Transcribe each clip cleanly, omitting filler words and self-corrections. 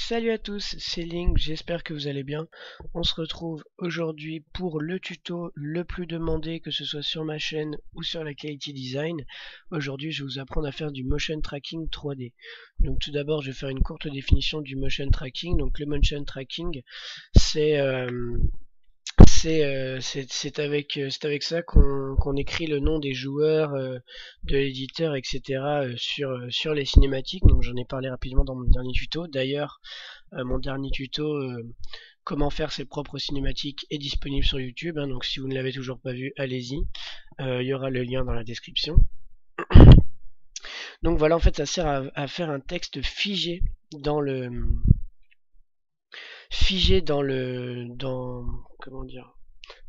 Salut à tous, c'est Link, j'espère que vous allez bien. On se retrouve aujourd'hui pour le tuto le plus demandé, que ce soit sur ma chaîne ou sur la Quality Design. Aujourd'hui, je vais vous apprendre à faire du motion tracking 3D. Donc tout d'abord, je vais faire une courte définition du motion tracking. Donc le motion tracking, c'est c'est avec ça qu'on écrit le nom des joueurs, de l'éditeur, etc. Sur les cinématiques. Donc j'en ai parlé rapidement dans mon dernier tuto. D'ailleurs, mon dernier tuto, comment faire ses propres cinématiques, est disponible sur YouTube, hein, donc si vous ne l'avez toujours pas vu, allez-y. Il y aura le lien dans la description. Donc voilà, en fait, ça sert à faire un texte dans le comment dire,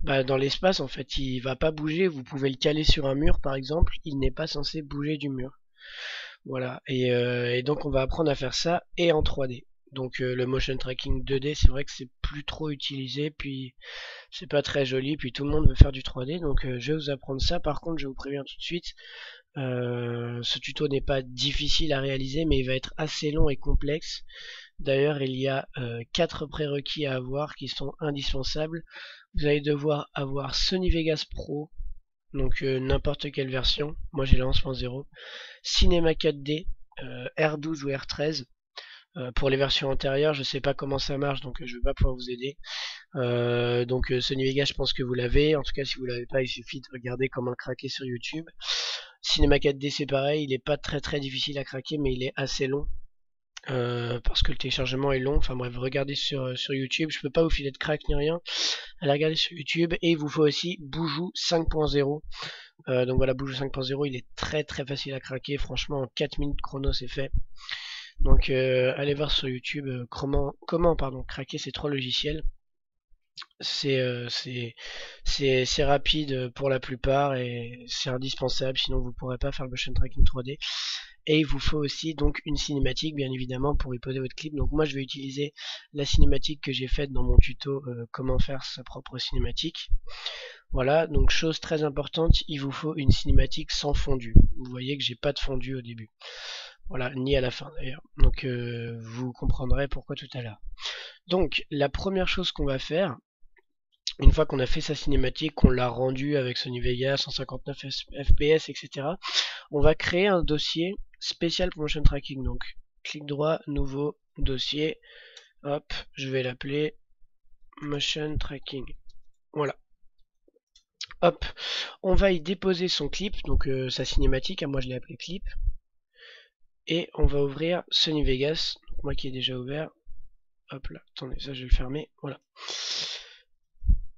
dans l'espace. En fait, il va pas bouger. Vous pouvez le caler sur un mur, par exemple. Il n'est pas censé bouger du mur. Voilà, et donc on va apprendre à faire ça et en 3D. Donc le motion tracking 2D, c'est vrai que c'est plus trop utilisé, puis c'est pas très joli, puis tout le monde veut faire du 3D, donc je vais vous apprendre ça. Par contre, je vous préviens tout de suite, ce tuto n'est pas difficile à réaliser, mais il va être assez long et complexe. D'ailleurs, il y a 4 prérequis à avoir qui sont indispensables. Vous allez devoir avoir Sony Vegas Pro, donc n'importe quelle version. Moi j'ai la 11.0. Cinema 4D, R12 ou R13. Pour les versions antérieures, je sais pas comment ça marche, donc je vais pas pouvoir vous aider. Donc Sony Vegas, je pense que vous l'avez. En tout cas, si vous l'avez pas, il suffit de regarder comment le craquer sur YouTube. Cinema 4D, c'est pareil, il est pas très difficile à craquer, mais il est assez long. Parce que le téléchargement est long. Enfin bref, regardez sur YouTube. Je peux pas vous filer de crack ni rien. Allez regarder sur YouTube. Et il vous faut aussi Boujou 5.0. Donc voilà, Boujou 5.0, il est très facile à craquer. Franchement, en 4 minutes chrono, c'est fait. Donc allez voir sur YouTube comment craquer ces 3 logiciels. C'est rapide pour la plupart et c'est indispensable, sinon vous pourrez pas faire le motion tracking 3D. Et il vous faut aussi donc une cinématique, bien évidemment, pour y poser votre clip. Donc moi je vais utiliser la cinématique que j'ai faite dans mon tuto comment faire sa propre cinématique. Voilà, donc chose très importante, il vous faut une cinématique sans fondu. Vous voyez que j'ai pas de fondu au début. Voilà, ni à la fin d'ailleurs. Donc vous comprendrez pourquoi tout à l'heure. Donc la première chose qu'on va faire, une fois qu'on a fait sa cinématique, qu'on l'a rendue avec Sony Vegas, 159 fps, etc., on va créer un dossier spécial pour motion tracking. Donc clic droit, nouveau dossier, hop, je vais l'appeler motion tracking. Voilà. Hop, on va y déposer son clip, donc sa cinématique, moi je l'ai appelé clip. Et on va ouvrir Sony Vegas, donc moi qui est déjà ouvert. Hop là, attendez, ça je vais le fermer, voilà.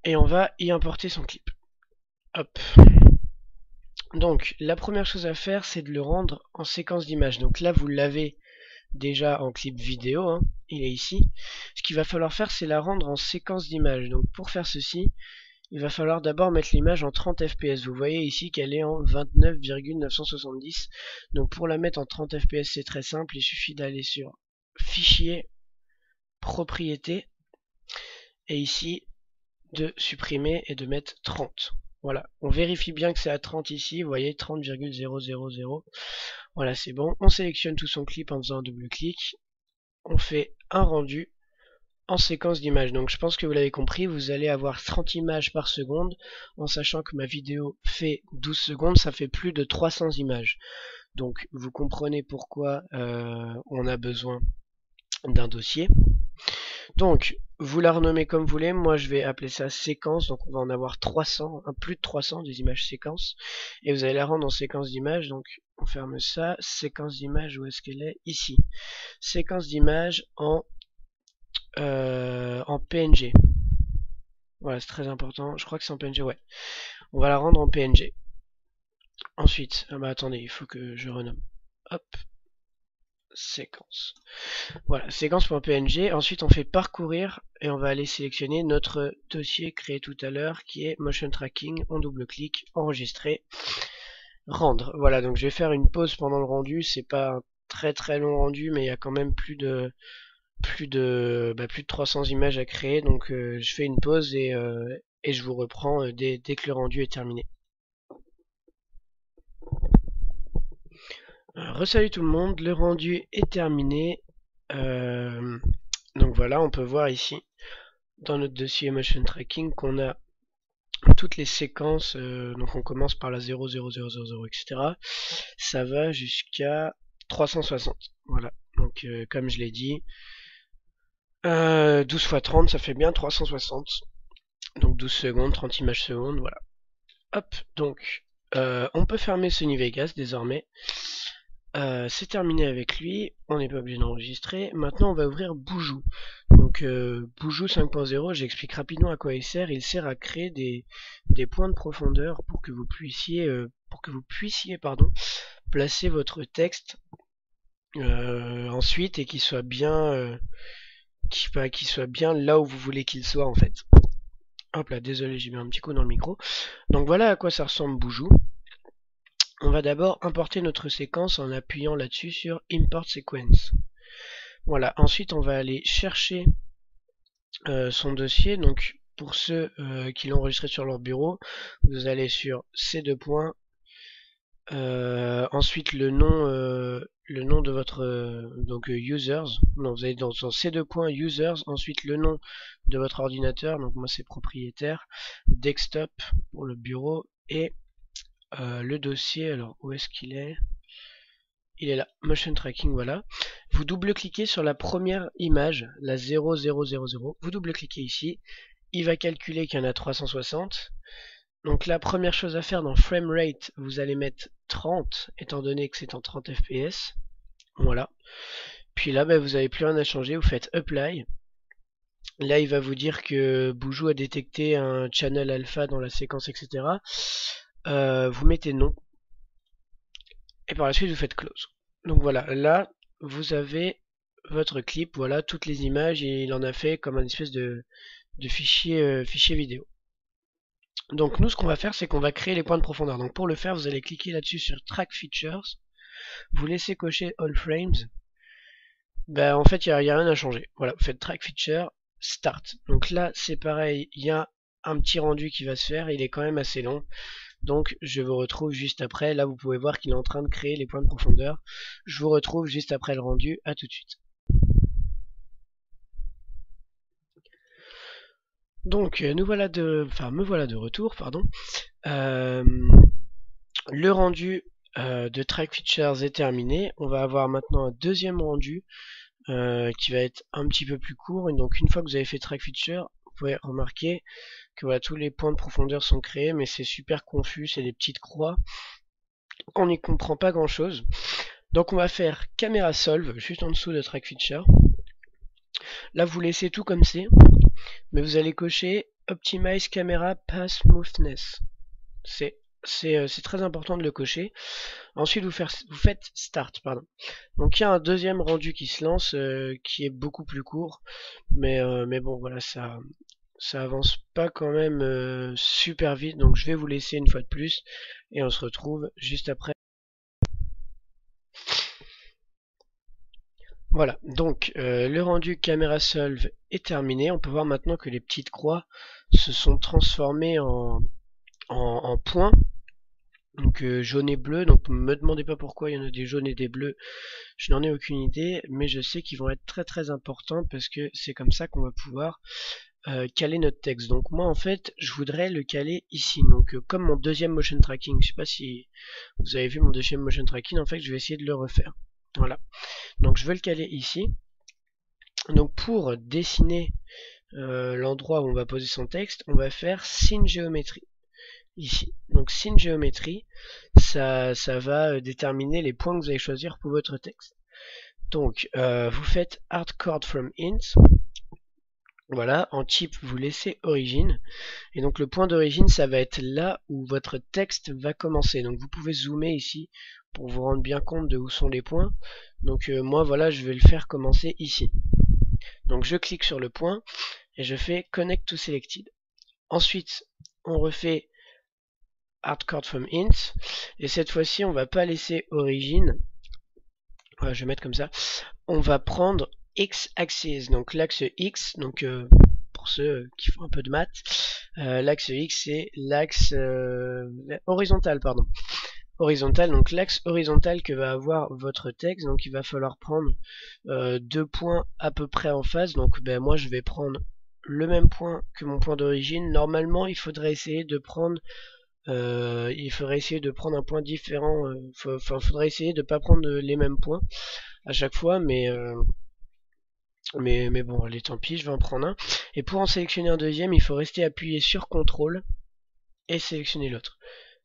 Et on va y importer son clip. Hop. Donc la première chose à faire, c'est de le rendre en séquence d'images. Donc là vous l'avez déjà en clip vidéo, hein, il est ici. Ce qu'il va falloir faire, c'est la rendre en séquence d'images. Donc pour faire ceci, il va falloir d'abord mettre l'image en 30 fps. Vous voyez ici qu'elle est en 29,970. Donc pour la mettre en 30 fps, c'est très simple. Il suffit d'aller sur Fichier, Propriétés, et ici de supprimer et de mettre 30. Voilà, on vérifie bien que c'est à 30 ici. Vous voyez 30,000. Voilà, c'est bon. On sélectionne tout son clip en faisant un double clic. On fait un rendu en séquence d'images. Donc je pense que vous l'avez compris, vous allez avoir 30 images par seconde, en sachant que ma vidéo fait 12 secondes, ça fait plus de 300 images. Donc vous comprenez pourquoi on a besoin d'un dossier. Donc vous la renommez comme vous voulez, moi je vais appeler ça séquence, donc on va en avoir 300, plus de 300 des images séquences, et vous allez la rendre en séquence d'images. Donc on ferme ça, séquence d'images, où est-ce qu'elle est? Ici. Séquence d'images en PNG. Voilà, c'est très important. Je crois que c'est en PNG, ouais. On va la rendre en PNG. Ensuite, attendez, il faut que je renomme. Hop, séquence. Voilà, séquence.png. Ensuite, on fait parcourir et on va aller sélectionner notre dossier créé tout à l'heure qui est motion tracking. On double-clique, enregistrer, rendre. Voilà, donc je vais faire une pause pendant le rendu. C'est pas un très long rendu, mais il y a quand même plus de 300 images à créer, donc je fais une pause et je vous reprends dès que le rendu est terminé. Resalut tout le monde, le rendu est terminé. Donc voilà, on peut voir ici dans notre dossier motion tracking qu'on a toutes les séquences, donc on commence par la 0, 0, 0, 0, 0, etc. Ça va jusqu'à 360. Voilà, donc comme je l'ai dit, 12 x 30, ça fait bien 360. Donc 12 secondes, 30 images secondes, voilà. Hop, donc on peut fermer Sony Vegas désormais. C'est terminé avec lui, on n'est pas obligé d'enregistrer. Maintenant on va ouvrir Boujou. Donc Boujou 5.0, j'explique rapidement à quoi il sert. Il sert à créer des points de profondeur pour que vous puissiez, placer votre texte ensuite et qu'il soit bien qu'il soit bien là où vous voulez qu'il soit en fait. Hop là, désolé, j'ai mis un petit coup dans le micro. Donc voilà à quoi ça ressemble Boujou. On va d'abord importer notre séquence en appuyant là-dessus sur Import Sequence. Voilà, ensuite on va aller chercher son dossier. Donc pour ceux qui l'ont enregistré sur leur bureau, vous allez sur ces deux points, ensuite le nom de votre donc users. Non, vous allez dans ces deux points users, ensuite le nom de votre ordinateur. Donc moi c'est propriétaire, desktop pour le bureau et le dossier. Alors où est-ce qu'il est? Il est là, motion tracking, voilà. Vous double-cliquez sur la première image, la 0000. Vous double-cliquez ici. Il va calculer qu'il y en a 360. Donc la première chose à faire dans framerate, vous allez mettre 30, étant donné que c'est en 30 fps. Voilà. Puis là, vous n'avez plus rien à changer, vous faites apply. Là, il va vous dire que Boujou a détecté un channel alpha dans la séquence, etc. Vous mettez non. Et par la suite, vous faites close. Donc voilà, là, vous avez votre clip, voilà, toutes les images, et il en a fait comme un espèce de fichier vidéo. Donc nous, ce qu'on va faire, c'est qu'on va créer les points de profondeur. Donc pour le faire, vous allez cliquer là-dessus sur Track Features, vous laissez cocher All Frames. En fait, il n'y a rien à changer. Voilà, vous faites Track Feature, Start. Donc là, c'est pareil, il y a un petit rendu qui va se faire, il est quand même assez long. Donc je vous retrouve juste après. Là vous pouvez voir qu'il est en train de créer les points de profondeur. Je vous retrouve juste après le rendu. À tout de suite. Donc me voilà de retour, pardon. Le rendu de Track Features est terminé. On va avoir maintenant un deuxième rendu qui va être un petit peu plus court. Et donc une fois que vous avez fait Track Feature, vous pouvez remarquer que voilà, tous les points de profondeur sont créés, mais c'est super confus, c'est des petites croix. On n'y comprend pas grand chose. Donc on va faire Camera Solve juste en dessous de Track Feature. Là vous laissez tout comme c'est, mais vous allez cocher Optimize Camera Path Smoothness. C'est très important de le cocher. Ensuite vous faites Start, pardon. Donc il y a un deuxième rendu qui se lance, qui est beaucoup plus court, mais bon voilà, ça avance pas quand même super vite, donc je vais vous laisser une fois de plus, et on se retrouve juste après. Voilà, donc le rendu Camera Solve est terminé. On peut voir maintenant que les petites croix se sont transformées en points, donc jaune et bleu. Donc me demandez pas pourquoi il y en a des jaunes et des bleus, je n'en ai aucune idée, mais je sais qu'ils vont être très très importants parce que c'est comme ça qu'on va pouvoir caler notre texte. Donc moi en fait je voudrais le caler ici, donc comme mon deuxième motion tracking. Je sais pas si vous avez vu mon deuxième motion tracking, en fait je vais essayer de le refaire. Voilà, donc je veux le caler ici. Donc pour dessiner l'endroit où on va poser son texte, on va faire Scene Geometry ici. Donc Scene Geometry, ça va déterminer les points que vous allez choisir pour votre texte. Donc vous faites Hardcode from Int. Voilà, en type vous laissez origine, et donc le point d'origine ça va être là où votre texte va commencer. Donc vous pouvez zoomer ici pour vous rendre bien compte de où sont les points. Donc moi voilà, je vais le faire commencer ici. Donc je clique sur le point et je fais Connect to Selected. Ensuite on refait Hardcode from Int, et cette fois-ci on va pas laisser origine, voilà, je vais mettre comme ça, on va prendre X-axis, donc l'axe X, donc pour ceux qui font un peu de maths, l'axe X c'est l'axe horizontal, pardon. horizontal, donc l'axe horizontal que va avoir votre texte. Donc il va falloir prendre 2 points à peu près en face. Donc ben, moi je vais prendre le même point que mon point d'origine. Normalement il faudrait essayer de prendre un point différent. Faudrait essayer de pas prendre les mêmes points à chaque fois, mais bon, allez, tant pis, je vais en prendre un. Et pour en sélectionner un deuxième, il faut rester appuyé sur CTRL et sélectionner l'autre.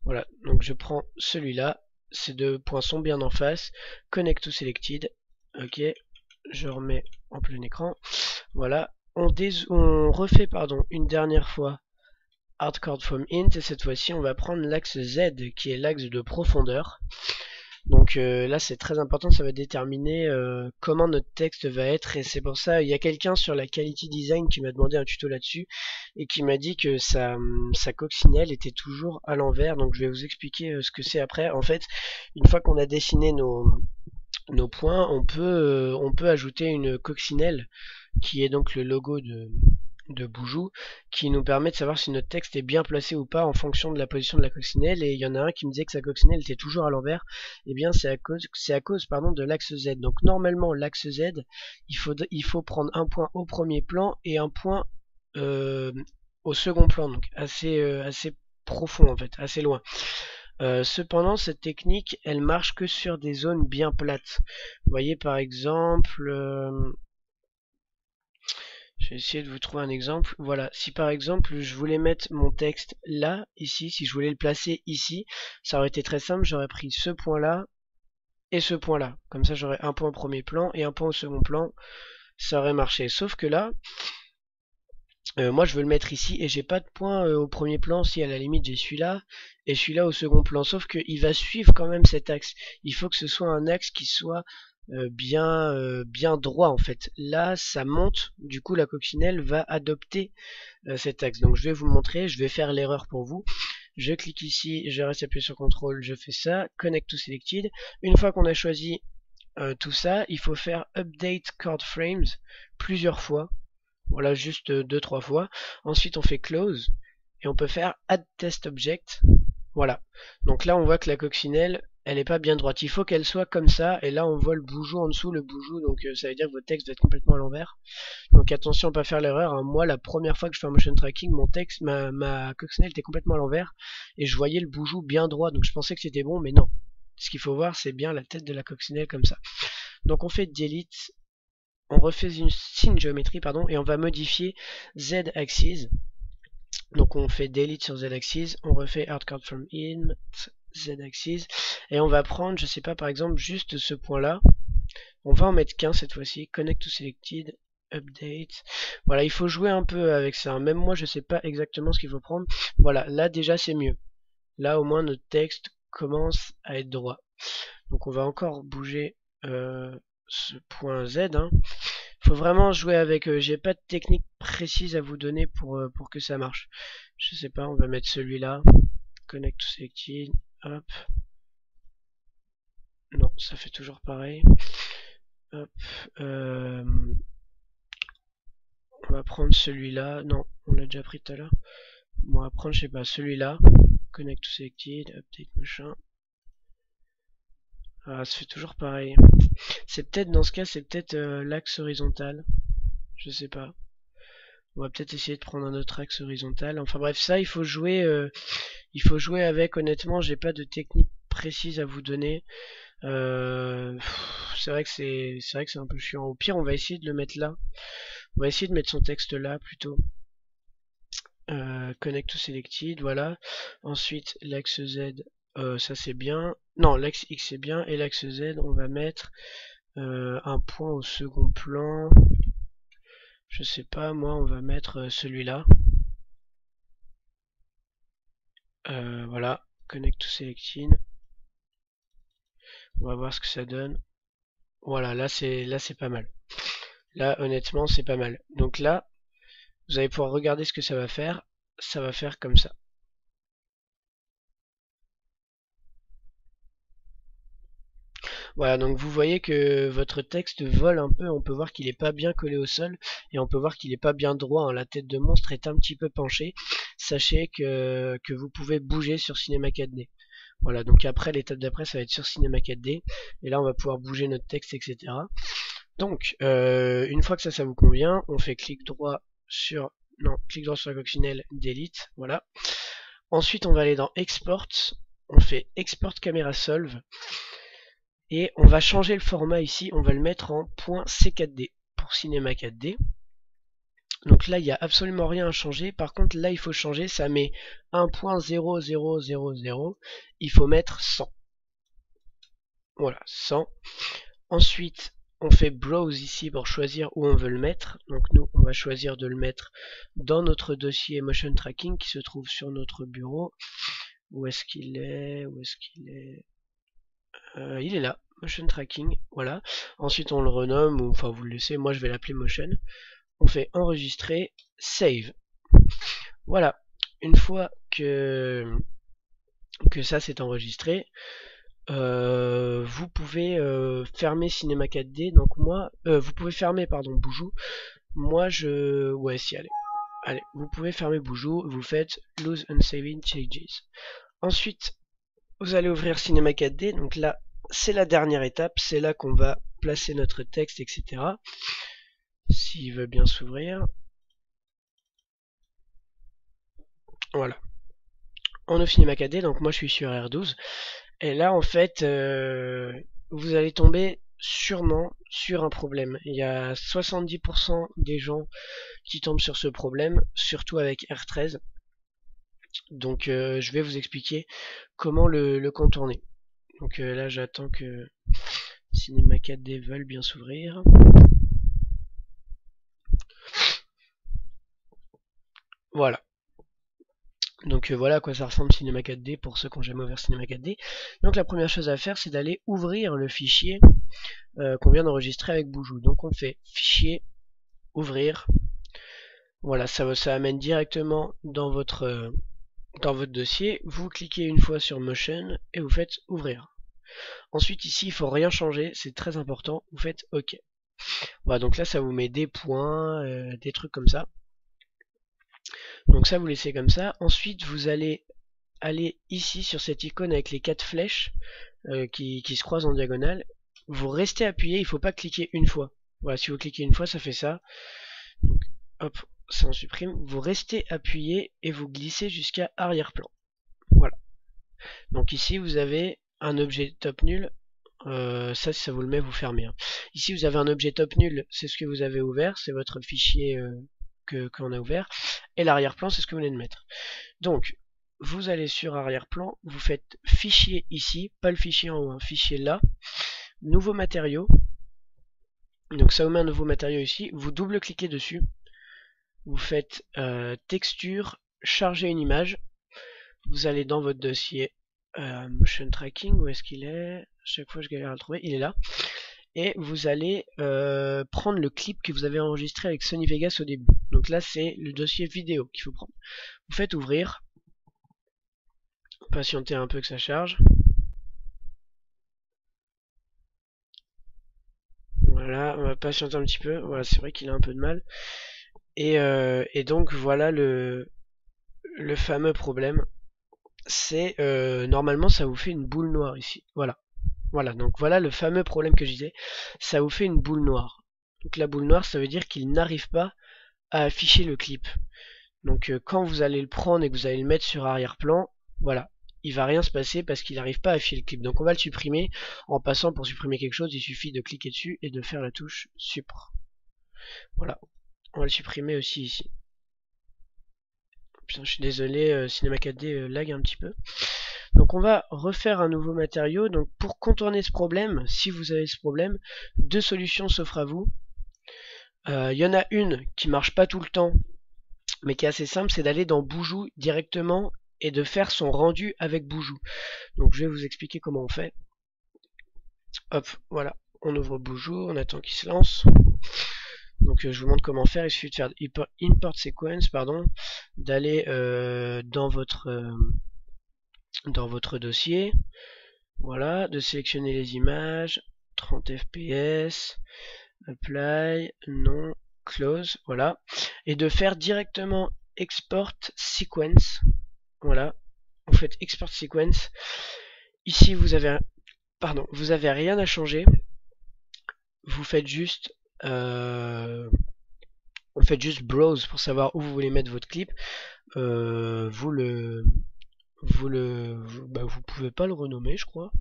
Voilà, donc je prends celui-là. Ces 2 points sont bien en face. Connect to selected. Ok, je remets en plein écran. Voilà, on refait une dernière fois hardcode from int, et cette fois-ci on va prendre l'axe Z qui est l'axe de profondeur. Donc là c'est très important, ça va déterminer comment notre texte va être, et c'est pour ça, il y a quelqu'un sur la quality design qui m'a demandé un tuto là-dessus et qui m'a dit que sa coccinelle était toujours à l'envers. Donc je vais vous expliquer ce que c'est après. En fait, une fois qu'on a dessiné nos points, on peut ajouter une coccinelle qui est donc le logo de Boujou, qui nous permet de savoir si notre texte est bien placé ou pas en fonction de la position de la coccinelle. Et il y en a un qui me disait que sa coccinelle était toujours à l'envers. Et bien c'est à cause de l'axe Z. Donc normalement l'axe Z, il faut prendre un point au premier plan et un point au second plan, donc assez profond en fait, assez loin. Cependant, cette technique, elle marche que sur des zones bien plates. Vous voyez par exemple, je vais essayer de vous trouver un exemple. Voilà, si par exemple je voulais mettre mon texte là, ici, si je voulais le placer ici, ça aurait été très simple, j'aurais pris ce point-là et ce point-là. Comme ça, j'aurais un point au premier plan et un point au second plan, ça aurait marché. Sauf que là, moi je veux le mettre ici et j'ai pas de point au premier plan. Si à la limite j'ai celui-là et celui-là au second plan, sauf qu'il va suivre quand même cet axe. Il faut que ce soit un axe qui soit bien droit en fait. Là ça monte, du coup la coccinelle va adopter cet axe. Donc je vais vous montrer, je vais faire l'erreur pour vous. Je clique ici, je reste appuyé sur CTRL, je fais ça, Connect to Selected. Une fois qu'on a choisi tout ça, il faut faire Update Chord Frames plusieurs fois. Voilà, juste 2-3 fois. Ensuite on fait Close et on peut faire Add Test Object. Voilà. Donc là on voit que la coccinelle, elle n'est pas bien droite. Il faut qu'elle soit comme ça. Et là on voit le boujou en dessous, le boujou. Donc ça veut dire que votre texte va être complètement à l'envers. Donc attention à ne pas faire l'erreur. Hein. Moi la première fois que je fais un motion tracking, mon texte, ma coccinelle était complètement à l'envers. Et je voyais le boujou bien droit. Donc je pensais que c'était bon, mais non. Ce qu'il faut voir, c'est bien la tête de la coccinelle comme ça. Donc on fait Delete. On refait une scene géométrie, et on va modifier Z-axis. Donc on fait delete sur Z-axis, on refait hardcode from int, Z-axis, et on va prendre, je sais pas, par exemple, juste ce point-là. On va en mettre qu'un cette fois-ci, connect to selected, update. Voilà, il faut jouer un peu avec ça. Même moi, je sais pas exactement ce qu'il faut prendre. Voilà, là déjà c'est mieux. Là au moins notre texte commence à être droit. Donc on va encore bouger ce point Z. Hein. Faut vraiment jouer avec. J'ai pas de technique précise à vous donner pour que ça marche. Je sais pas, on va mettre celui-là. Connect to selected. Hop. Non, ça fait toujours pareil. Hop. On va prendre celui-là. Non, on l'a déjà pris tout à l'heure. Bon, on va prendre, je sais pas, celui-là. Connect to selected. Update machin. Ah, ça fait toujours pareil. C'est peut-être, dans ce cas, c'est peut-être l'axe horizontal. Je sais pas. On va peut-être essayer de prendre un autre axe horizontal. Enfin bref, ça, il faut jouer avec. Honnêtement, j'ai pas de technique précise à vous donner. C'est vrai que c'est un peu chiant. Au pire, on va essayer de le mettre là. On va essayer de mettre son texte là plutôt. Connect to selected, voilà. Ensuite, l'axe Z, ça c'est bien. Non, l'axe X c'est bien. Et l'axe Z, on va mettre un point au second plan. Je sais pas, moi, on va mettre celui-là. Voilà, connect to selected. On va voir ce que ça donne. Voilà, là c'est pas mal. Là, honnêtement, c'est pas mal. Donc là, vous allez pouvoir regarder ce que ça va faire. Ça va faire comme ça. Voilà, donc vous voyez que votre texte vole un peu. On peut voir qu'il n'est pas bien collé au sol. Et on peut voir qu'il n'est pas bien droit. Hein. La tête de monstre est un petit peu penchée. Sachez que vous pouvez bouger sur Cinema 4D. Voilà, donc après, l'étape d'après, ça va être sur Cinema 4D. Et là, on va pouvoir bouger notre texte, etc. Donc, une fois que ça vous convient, on fait clic droit sur... Non, clic droit sur la coccinelle, delete, voilà. Ensuite, on va aller dans Export, on fait Export Camera Solve, et on va changer le format ici, on va le mettre en .c4d pour Cinema 4D. Donc là, il n'y a absolument rien à changer. Par contre, là, il faut changer, ça met 1.0000, il faut mettre 100. Voilà, 100. Ensuite, on fait Browse ici pour choisir où on veut le mettre. Donc nous, on va choisir de le mettre dans notre dossier Motion Tracking qui se trouve sur notre bureau. Où est-ce qu'il est? Où est-ce qu'il est? Il est là, Motion Tracking, voilà. Ensuite, on le renomme, ou enfin vous le laissez, moi je vais l'appeler Motion. On fait enregistrer, save. Voilà, une fois que ça c'est enregistré, vous pouvez fermer Cinema 4D. Donc moi, vous pouvez fermer pardon Boujou. Moi je, ouais si allez, vous pouvez fermer Boujou. Vous faites lose unsaving changes. Ensuite, vous allez ouvrir Cinema 4D. Donc là, c'est la dernière étape. C'est là qu'on va placer notre texte, etc. S'il veut bien s'ouvrir. Voilà. On ouvre Cinema 4D. Donc moi je suis sur R12. Et là, en fait, vous allez tomber sûrement sur un problème. Il y a 70% des gens qui tombent sur ce problème, surtout avec R13. Donc, je vais vous expliquer comment le contourner. Donc là, j'attends que Cinema 4D veuille bien s'ouvrir. Voilà. Donc voilà à quoi ça ressemble Cinema 4D pour ceux qui n'ont jamais ouvert Cinema 4D. Donc la première chose à faire, c'est d'aller ouvrir le fichier qu'on vient d'enregistrer avec Boujou. Donc on fait fichier, ouvrir. Voilà, ça amène directement dans votre dossier. Vous cliquez une fois sur Motion et vous faites ouvrir. Ensuite ici, il faut rien changer, c'est très important. Vous faites OK. Voilà, donc là ça vous met des points, des trucs comme ça. Donc ça vous laissez comme ça. Ensuite vous allez aller ici sur cette icône avec les 4 flèches qui se croisent en diagonale. Vous restez appuyé, il ne faut pas cliquer une fois. Voilà, si vous cliquez une fois, ça fait ça. Donc hop, ça on supprime. Vous restez appuyé et vous glissez jusqu'à arrière-plan. Voilà. Donc ici vous avez un objet top nul. Ça, si ça vous le met, vous fermez. Hein. Ici vous avez un objet top nul, c'est ce que vous avez ouvert, c'est votre fichier qu'on a ouvert. Et l'arrière-plan, c'est ce que vous venez de mettre. Donc, vous allez sur arrière-plan, vous faites fichier ici, pas le fichier en haut, un fichier là, nouveau matériau. Donc ça vous met un nouveau matériau ici, vous double-cliquez dessus, vous faites texture, charger une image, vous allez dans votre dossier motion tracking, où est-ce qu'il est? Chaque fois je galère à le trouver, il est là. Et vous allez prendre le clip que vous avez enregistré avec Sony Vegas au début. Donc là c'est le dossier vidéo qu'il faut prendre. Vous faites ouvrir, patientez un peu que ça charge. Voilà, on va patienter un petit peu. Voilà, c'est vrai qu'il a un peu de mal. Et donc voilà le fameux problème. C'est normalement ça vous fait une boule noire ici. Voilà. Voilà, donc voilà le fameux problème que je disais. Ça vous fait une boule noire. Donc la boule noire, ça veut dire qu'il n'arrive pas à afficher le clip. Donc quand vous allez le prendre et que vous allez le mettre sur arrière-plan, voilà, il va rien se passer parce qu'il n'arrive pas à afficher le clip. Donc on va le supprimer. En passant, pour supprimer quelque chose, il suffit de cliquer dessus et de faire la touche Suppr. Voilà, on va le supprimer aussi ici. Putain, je suis désolé, Cinema 4D lag un petit peu. Donc on va refaire un nouveau matériau. Donc pour contourner ce problème, si vous avez ce problème, deux solutions s'offrent à vous. Il y en a une qui marche pas tout le temps, mais qui est assez simple, c'est d'aller dans Boujou directement et de faire son rendu avec Boujou. Donc je vais vous expliquer comment on fait. Hop, voilà, on ouvre Boujou, on attend qu'il se lance. Donc je vous montre comment faire, il suffit de faire import sequence, pardon, d'aller dans votre dossier, voilà, de sélectionner les images, 30 fps, apply, non, close, voilà, et de faire directement export sequence, voilà, vous faites export sequence, ici vous avez rien à changer. Vous faites juste browse pour savoir où vous voulez mettre votre clip. Vous pouvez pas le renommer, je crois.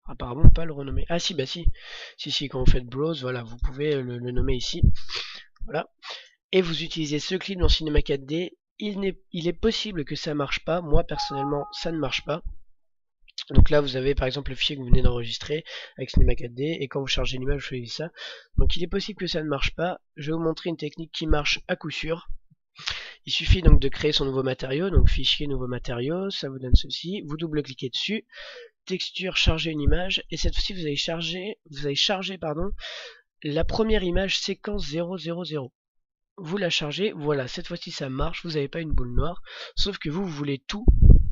Apparemment pas le renommer. Ah si, bah si. Si, quand vous faites browse, voilà, vous pouvez le nommer ici. Voilà. Et vous utilisez ce clip dans Cinema 4D. Il est possible que ça marche pas. Moi personnellement, ça ne marche pas. Donc là, vous avez par exemple le fichier que vous venez d'enregistrer avec Cinema 4D, et quand vous chargez l'image, vous choisissez ça. Donc il est possible que ça ne marche pas. Je vais vous montrer une technique qui marche à coup sûr. Il suffit donc de créer son nouveau matériau, donc fichier, nouveau matériau, ça vous donne ceci. Vous double-cliquez dessus, texture, charger une image, et cette fois-ci vous allez charger la première image séquence 000. Vous la chargez, voilà, cette fois-ci ça marche, vous n'avez pas une boule noire, sauf que vous voulez tout.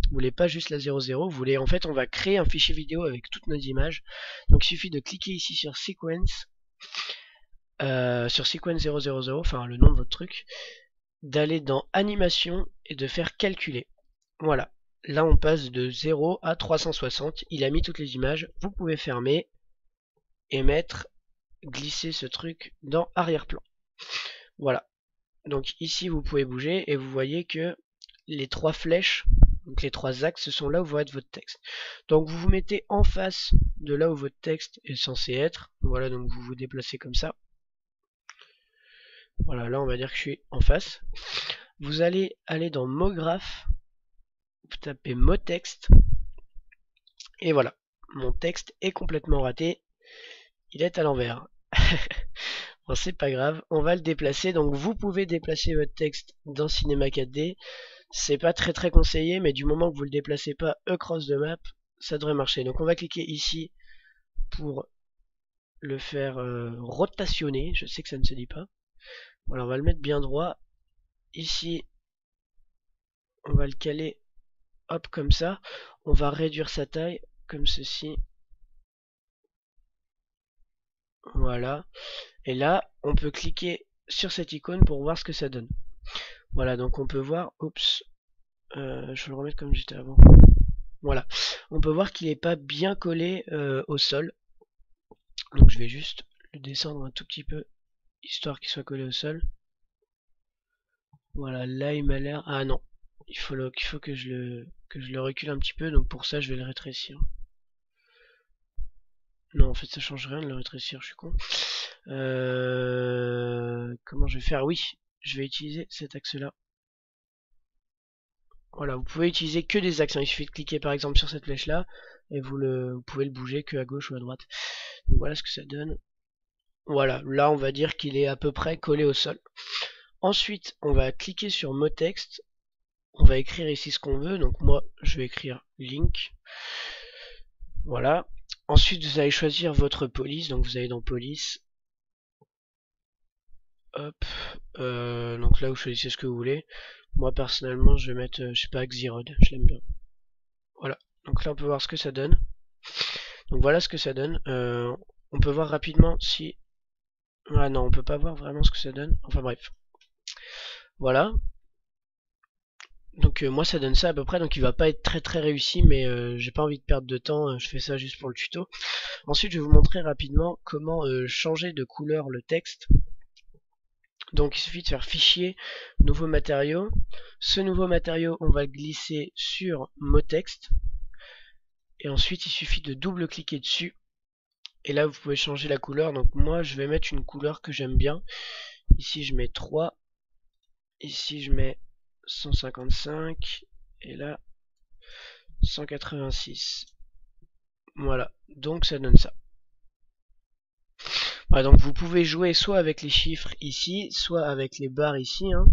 Vous voulez pas juste la 00, vous voulez, en fait, on va créer un fichier vidéo avec toutes nos images. Donc il suffit de cliquer ici sur Sequence, Sequence 000, enfin le nom de votre truc, d'aller dans Animation et de faire Calculer. Voilà, là on passe de 0 à 360, il a mis toutes les images, vous pouvez fermer et glisser ce truc dans arrière-plan. Voilà, donc ici vous pouvez bouger et vous voyez que les trois flèches, donc les trois axes, ce sont là où va être votre texte. Donc vous vous mettez en face de là où votre texte est censé être. Voilà, donc vous vous déplacez comme ça. Voilà, là on va dire que je suis en face. Vous allez aller dans MoGraph, vous tapez mot texte, et voilà, mon texte est complètement raté. Il est à l'envers. Bon, c'est pas grave, on va le déplacer. Donc vous pouvez déplacer votre texte dans Cinema 4D. C'est pas très conseillé, mais du moment que vous le déplacez pas across the map, ça devrait marcher. Donc on va cliquer ici pour le faire rotationner. Je sais que ça ne se dit pas. Voilà, on va le mettre bien droit. Ici, on va le caler, hop, comme ça. On va réduire sa taille, comme ceci. Voilà. Et là, on peut cliquer sur cette icône pour voir ce que ça donne. Voilà, donc on peut voir, oups, je vais le remettre comme j'étais avant. Voilà, on peut voir qu'il n'est pas bien collé au sol. Donc je vais juste le descendre un tout petit peu, histoire qu'il soit collé au sol. Voilà, là il m'a l'air... Ah non, il faut que je le recule un petit peu, donc pour ça je vais le rétrécir. Non, en fait ça change rien de le rétrécir, je suis con. Comment je vais faire? Oui, je vais utiliser cet axe-là. Voilà, vous pouvez utiliser que des axes, hein. Il suffit de cliquer par exemple sur cette flèche là, et vous pouvez le bouger que à gauche ou à droite. Donc voilà ce que ça donne. Voilà, là on va dire qu'il est à peu près collé au sol. Ensuite, on va cliquer sur mot texte. On va écrire ici ce qu'on veut. Donc moi, je vais écrire link. Voilà. Ensuite, vous allez choisir votre police. Donc vous allez dans police. Hop. Donc là, vous choisissez ce que vous voulez. Moi, personnellement, je vais mettre, je sais pas, Xyrod. Je l'aime bien. Voilà. Donc là, on peut voir ce que ça donne. Donc voilà ce que ça donne. On peut voir rapidement si... Ah non, on peut pas voir vraiment ce que ça donne. Enfin bref. Voilà. Donc moi ça donne ça à peu près, donc il va pas être très réussi, mais j'ai pas envie de perdre de temps, je fais ça juste pour le tuto. Ensuite je vais vous montrer rapidement comment changer de couleur le texte. Donc il suffit de faire fichier, nouveau matériau. Ce nouveau matériau on va le glisser sur mot texte. Et ensuite il suffit de double cliquer dessus. Et là vous pouvez changer la couleur, donc moi je vais mettre une couleur que j'aime bien. Ici je mets 3, ici je mets 155, et là 186. Voilà, donc ça donne ça. Voilà, donc vous pouvez jouer soit avec les chiffres ici, soit avec les barres ici, hein.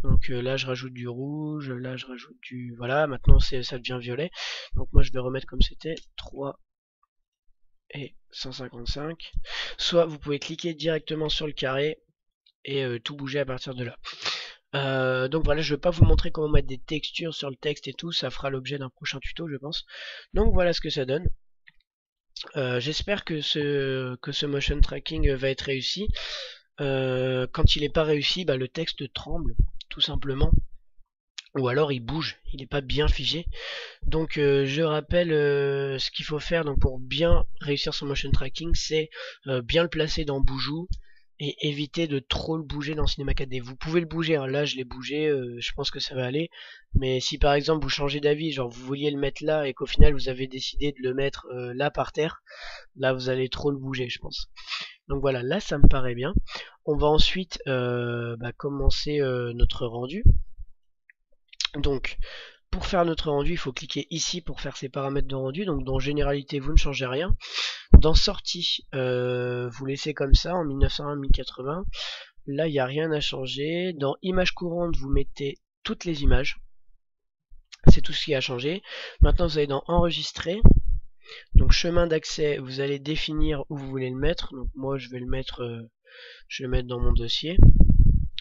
Donc là je rajoute du rouge, là je rajoute du... Voilà, maintenant ça devient violet. Donc moi je vais remettre comme c'était, 3 et 155. Soit vous pouvez cliquer directement sur le carré et tout bouger à partir de là. Donc voilà, je vais pas vous montrer comment mettre des textures sur le texte et tout, ça fera l'objet d'un prochain tuto je pense. Donc voilà ce que ça donne. J'espère que ce motion tracking va être réussi. Quand il n'est pas réussi, bah, le texte tremble, tout simplement. ou alors il bouge, il n'est pas bien figé. Donc je rappelle ce qu'il faut faire donc pour bien réussir son motion tracking, c'est bien le placer dans Boujou et éviter de trop le bouger dans Cinema 4D. Vous pouvez le bouger, hein. Là je l'ai bougé, je pense que ça va aller. Mais si par exemple vous changez d'avis, genre vous vouliez le mettre là et qu'au final vous avez décidé de le mettre là par terre, là vous allez trop le bouger je pense. Donc voilà, là ça me paraît bien. On va ensuite commencer notre rendu. Donc pour faire notre rendu, il faut cliquer ici pour faire ses paramètres de rendu. Donc dans généralité, vous ne changez rien. Dans sortie, vous laissez comme ça en 1901-1080. Là, il n'y a rien à changer. Dans image courante, vous mettez toutes les images. C'est tout ce qui a changé. Maintenant, vous allez dans enregistrer. Donc chemin d'accès, vous allez définir où vous voulez le mettre. Donc moi, je vais le mettre dans mon dossier.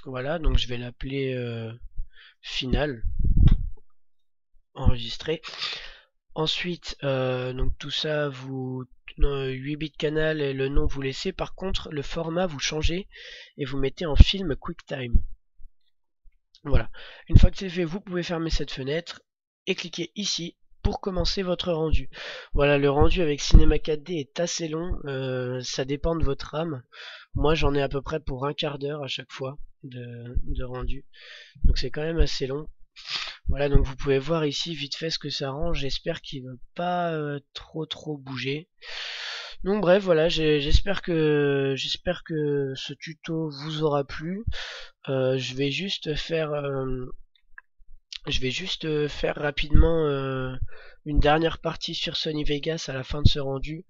Voilà, donc je vais l'appeler final. Enregistrer. Ensuite, donc tout ça, vous 8 bits canal et le nom vous laissez. Par contre, le format vous changez et vous mettez en film QuickTime. Voilà. Une fois que c'est fait, vous pouvez fermer cette fenêtre et cliquer ici pour commencer votre rendu. Voilà, le rendu avec Cinema 4D est assez long. Ça dépend de votre RAM. Moi, j'en ai à peu près pour un quart d'heure à chaque fois de rendu. Donc c'est quand même assez long. Voilà, donc vous pouvez voir ici vite fait ce que ça rend. J'espère qu'il ne va pas trop bouger. Donc bref, voilà, j'espère que ce tuto vous aura plu. Je vais juste faire rapidement une dernière partie sur Sony Vegas à la fin de ce rendu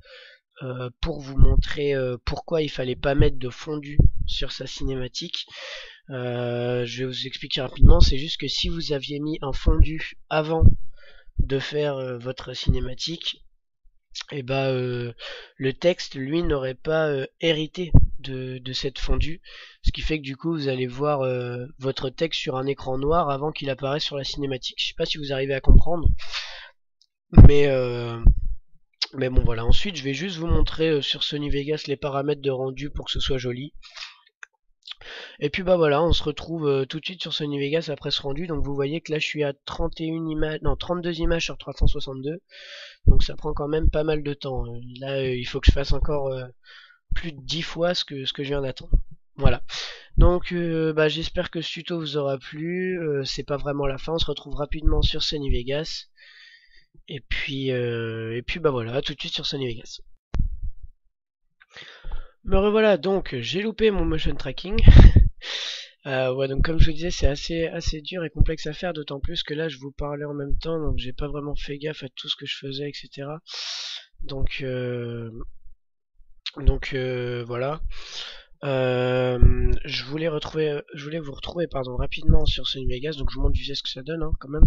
pour vous montrer pourquoi il fallait pas mettre de fondu sur sa cinématique. Je vais vous expliquer rapidement, c'est juste que si vous aviez mis un fondu avant de faire votre cinématique, et le texte lui n'aurait pas hérité de cette fondue, ce qui fait que du coup vous allez voir votre texte sur un écran noir avant qu'il apparaisse sur la cinématique. Je sais pas si vous arrivez à comprendre, mais bon voilà. Ensuite je vais juste vous montrer sur Sony Vegas les paramètres de rendu pour que ce soit joli. Et puis bah voilà, on se retrouve tout de suite sur Sony Vegas après ce rendu. Donc vous voyez que là je suis à 32 images sur 362. Donc ça prend quand même pas mal de temps. Là il faut que je fasse encore plus de 10 fois ce que je viens d'attendre. Voilà. Donc j'espère que ce tuto vous aura plu. C'est pas vraiment la fin, on se retrouve rapidement sur Sony Vegas. Et puis bah voilà, tout de suite sur Sony Vegas. Me revoilà, donc j'ai loupé mon motion tracking. Ouais, donc comme je vous disais, c'est assez dur et complexe à faire, d'autant plus que là je vous parlais en même temps, donc j'ai pas vraiment fait gaffe à tout ce que je faisais, etc. Donc voilà. Je voulais vous retrouver rapidement sur Sony Vegas, donc je vous montre du ce que ça donne quand même.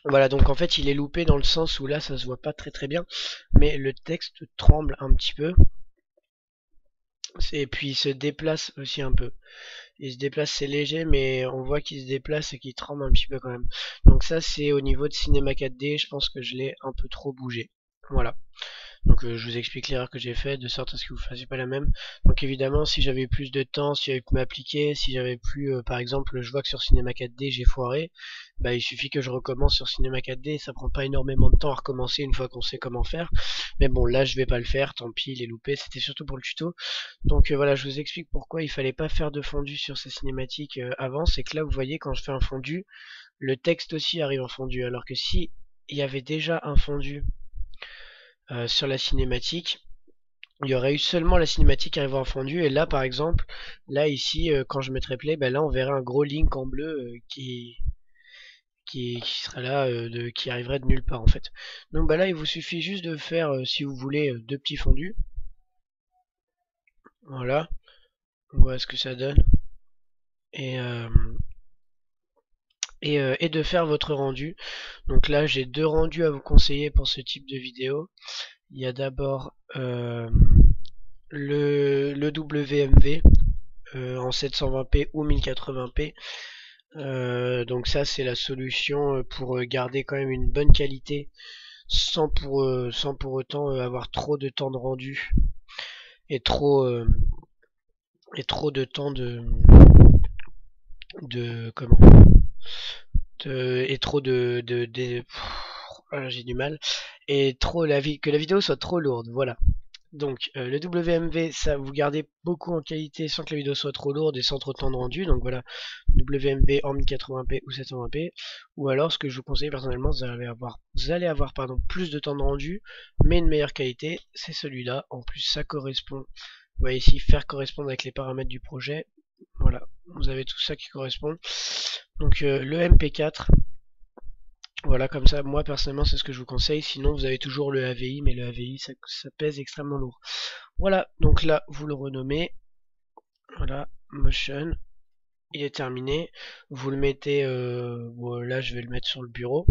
Voilà, donc en fait il est loupé dans le sens où là ça se voit pas très bien, mais le texte tremble un petit peu. Et puis il se déplace aussi un peu. Il se déplace, c'est léger, mais on voit qu'il se déplace et qu'il tremble un petit peu quand même. Donc ça c'est au niveau de Cinema 4D, je pense que je l'ai un peu trop bougé. Voilà. Donc je vous explique l'erreur que j'ai faite de sorte à ce que vous ne fassiez pas la même. Donc évidemment si j'avais plus de temps, si j'avais pu m'appliquer, si j'avais plus par exemple je vois que sur Cinema 4D j'ai foiré, bah il suffit que je recommence sur Cinema 4D, ça prend pas énormément de temps à recommencer une fois qu'on sait comment faire. Mais bon là je vais pas le faire, tant pis il est loupé, c'était surtout pour le tuto. Donc voilà, je vous explique pourquoi il fallait pas faire de fondu sur ces cinématiques avant, c'est que là vous voyez quand je fais un fondu, le texte aussi arrive en fondu, alors que si il y avait déjà un fondu sur la cinématique, il y aurait eu seulement la cinématique arrivant en fondu, et là par exemple, là ici quand je mettrais play, là on verrait un gros link en bleu qui serait là, qui arriverait de nulle part en fait. Donc là il vous suffit juste de faire, si vous voulez, deux petits fondus. Voilà, on voit ce que ça donne. Et, et de faire votre rendu. Donc là j'ai deux rendus à vous conseiller pour ce type de vidéo. Il y a d'abord le WMV en 720p ou 1080p. Donc ça c'est la solution pour garder quand même une bonne qualité sans pour autant avoir trop de temps de rendu et trop et trop de temps comment et trop j'ai du mal, et trop que la vidéo soit trop lourde, voilà. Donc le WMV, ça vous gardez beaucoup en qualité sans que la vidéo soit trop lourde et sans trop de temps de rendu. Donc voilà, WMV en 1080p ou 720p. Ou alors ce que je vous conseille personnellement, vous allez avoir pardon, plus de temps de rendu, mais une meilleure qualité, c'est celui-là. En plus ça correspond, vous voyez ici, faire correspondre avec les paramètres du projet. Voilà, vous avez tout ça qui correspond. Donc le MP4, voilà, comme ça, moi personnellement c'est ce que je vous conseille. Sinon vous avez toujours le AVI, mais le AVI ça pèse extrêmement lourd. Voilà, donc là vous le renommez. Voilà, Motion, il est terminé. Vous le mettez, bon, là je vais le mettre sur le bureau.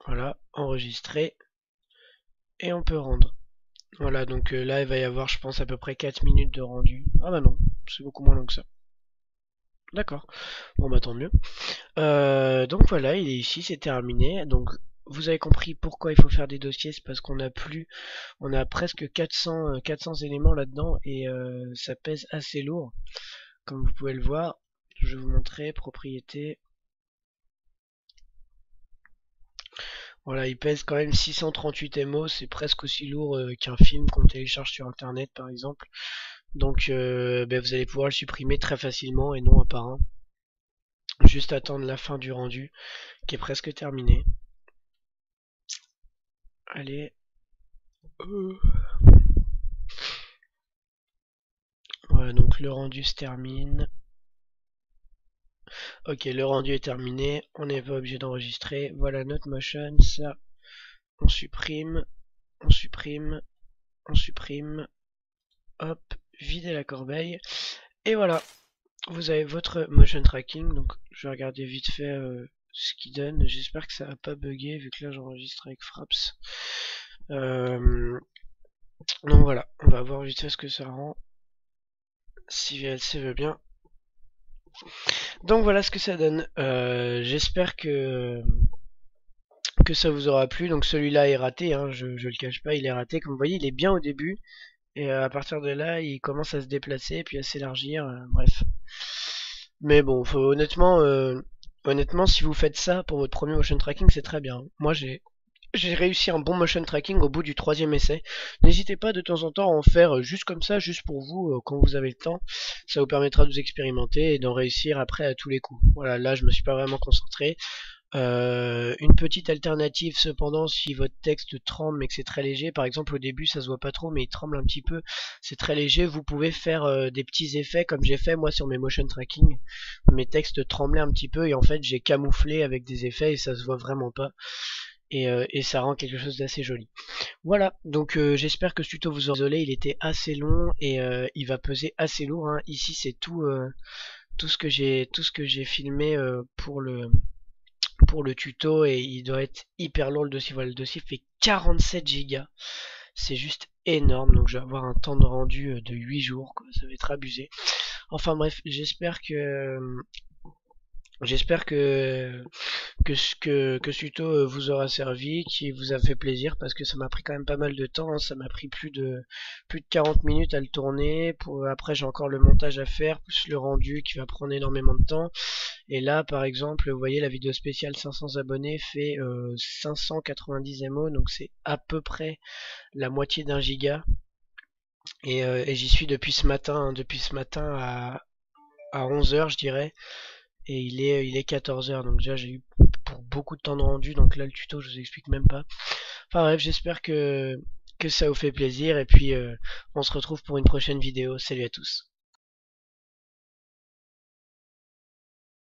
Voilà, enregistrer. Et on peut rendre. Voilà, donc là il va y avoir je pense à peu près 4 minutes de rendu. Ah bah non, c'est beaucoup moins long que ça. D'accord, bon bah tant mieux. Donc voilà, il est ici, c'est terminé. Donc vous avez compris pourquoi il faut faire des dossiers, c'est parce on a presque 400 éléments là-dedans et ça pèse assez lourd. Comme vous pouvez le voir, je vais vous montrer, propriété. Voilà, il pèse quand même 638 MO, c'est presque aussi lourd qu'un film qu'on télécharge sur internet par exemple. Donc vous allez pouvoir le supprimer très facilement et non un par un. Juste attendre la fin du rendu qui est presque terminé. Allez. Voilà, donc le rendu se termine. Ok, le rendu est terminé, on n'est pas obligé d'enregistrer. Voilà notre motion, ça, on supprime, on supprime, on supprime. Hop, vider la corbeille. Et voilà, vous avez votre motion tracking. Donc je vais regarder vite fait ce qu'il donne. J'espère que ça va pas bugger vu que là j'enregistre avec Fraps. Donc voilà, on va voir vite fait ce que ça rend. Si VLC veut bien. Donc voilà ce que ça donne. J'espère que ça vous aura plu. Donc celui-là est raté, hein, je le cache pas, il est raté. Comme vous voyez, il est bien au début. Et à partir de là, il commence à se déplacer, puis à s'élargir, bref. Mais bon, honnêtement, si vous faites ça pour votre premier motion tracking, c'est très bien. Moi, j'ai réussi un bon motion tracking au bout du 3e essai. N'hésitez pas de temps en temps à en faire juste comme ça, juste pour vous, quand vous avez le temps. Ça vous permettra de vous expérimenter et d'en réussir après à tous les coups. Voilà, là je me suis pas vraiment concentré. Une petite alternative cependant, si votre texte tremble mais que c'est très léger, par exemple au début ça se voit pas trop mais il tremble un petit peu, c'est très léger, vous pouvez faire des petits effets comme j'ai fait moi sur mes motion tracking. Mes textes tremblaient un petit peu et en fait j'ai camouflé avec des effets et ça se voit vraiment pas. Et ça rend quelque chose d'assez joli. Voilà, donc j'espère que ce tuto vous aura isolé, il était assez long et il va peser assez lourd, hein. Ici c'est tout ce que j'ai filmé pour le tuto et il doit être hyper lourd le dossier. Voilà, le dossier fait 47 Go, c'est juste énorme, donc je vais avoir un temps de rendu de 8 jours, quoi. Ça va être abusé. Enfin bref, j'espère que ce tuto vous aura servi, qui vous a fait plaisir, parce que ça m'a pris quand même pas mal de temps, hein. Ça m'a pris plus de 40 minutes à le tourner. Après j'ai encore le montage à faire, plus le rendu qui va prendre énormément de temps. Et là par exemple, vous voyez la vidéo spéciale 500 abonnés fait 590 MO, donc c'est à peu près la moitié d'un giga. Et j'y suis depuis ce matin, à 11h je dirais. Et il est 14h, donc déjà j'ai eu pour beaucoup de temps de rendu, donc là le tuto je vous explique même pas. Enfin bref, j'espère que ça vous fait plaisir, et puis on se retrouve pour une prochaine vidéo. Salut à tous.